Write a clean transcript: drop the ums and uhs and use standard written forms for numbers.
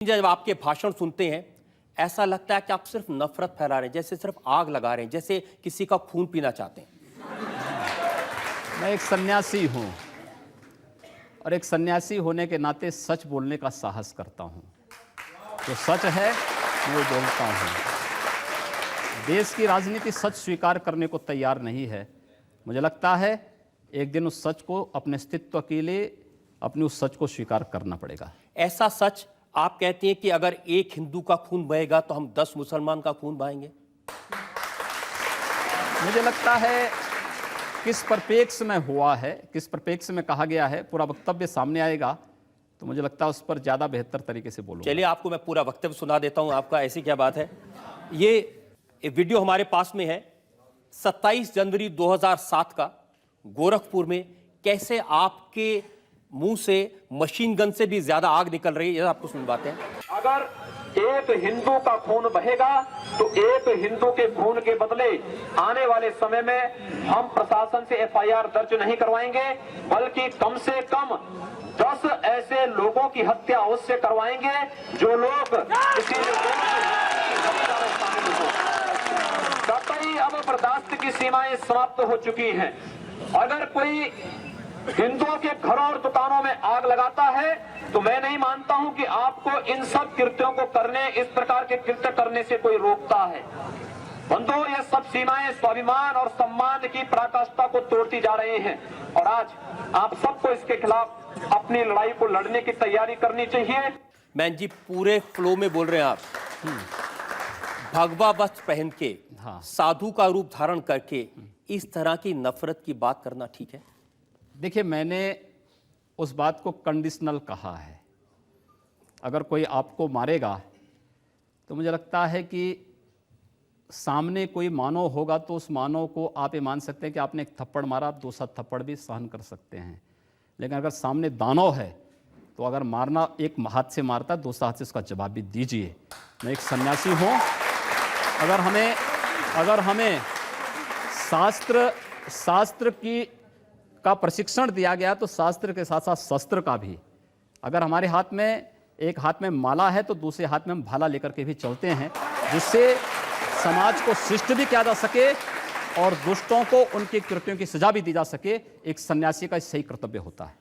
जब आपके भाषण सुनते हैं ऐसा लगता है कि आप सिर्फ नफरत फैला रहे हैं, जैसे सिर्फ आग लगा रहे हैं, जैसे किसी का खून पीना चाहते हैं। मैं एक सन्यासी हूं और एक सन्यासी होने के नाते सच बोलने का साहस करता हूं। जो सच है मैं वो बोलता हूं। देश की राजनीति सच स्वीकार करने को तैयार नहीं है। मुझे लगता है एक दिन उस सच को अपने अस्तित्व के लिए अपने उस सच को स्वीकार करना पड़ेगा। ऐसा सच आप कहते हैं कि अगर एक हिंदू का खून बहेगा तो हम 10 मुसलमान का खून बहाएंगे। मुझे लगता है किस परिप्रेक्ष्य में हुआ है, किस परिप्रेक्ष्य में कहा गया है, पूरा वक्तव्य सामने आएगा तो मुझे लगता है उस पर ज़्यादा बेहतर तरीके से बोलूँगा। चलिए आपको मैं पूरा वक्तव्य सुना देता हूं आपका, ऐसी क्या बात है। ये वीडियो हमारे पास में है 27 जनवरी 2007 का, गोरखपुर में कैसे आपके मुंह से मशीन गन से भी ज्यादा आग निकल रही है, आपको सुनवाते हैं। अगर एक हिंदू का खून बहेगा तो एक हिंदू के खून के बदले आने वाले समय में हम प्रशासन से एफआईआर दर्ज नहीं करवाएंगे, बल्कि कम से कम 10 ऐसे लोगों की हत्या अवश्य करवाएंगे जो लोग किसी कतई अब बर्दाश्त की सीमाएं समाप्त हो चुकी हैं। अगर कोई हिंदुओं के घरों और दुकानों में आग लगाता है तो मैं नहीं मानता हूं कि आपको इन सब कृत्यों को करने, इस प्रकार के कृत्य करने से कोई रोकता है। बंधुओं, ये सब सीमाएं स्वाभिमान और सम्मान की पराकाष्ठा को तोड़ती जा रही हैं और आज आप सबको इसके खिलाफ अपनी लड़ाई को लड़ने की तैयारी करनी चाहिए। मैन जी पूरे फ्लो में बोल रहे हैं आप। भगवा वस्त्र पहन के, साधु का रूप धारण करके इस तरह की नफरत की बात करना ठीक है? देखिए, मैंने उस बात को कंडीशनल कहा है। अगर कोई आपको मारेगा तो मुझे लगता है कि सामने कोई मानव होगा तो उस मानव को आप ये मान सकते हैं कि आपने एक थप्पड़ मारा, आप दूसरा थप्पड़ भी सहन कर सकते हैं। लेकिन अगर सामने दानव है तो अगर मारना एक हाथ से मारता है, दूसरा हाथ से उसका जवाब भी दीजिए। मैं एक सन्यासी हूँ। अगर हमें शास्त्र का प्रशिक्षण दिया गया तो शास्त्र के साथ साथ शस्त्र का भी। अगर हमारे हाथ में एक हाथ में माला है तो दूसरे हाथ में हम भाला लेकर के भी चलते हैं, जिससे समाज को शिष्ट भी किया जा सके और दुष्टों को उनके कृत्यों की सजा भी दी जा सके। एक सन्यासी का सही कर्तव्य होता है।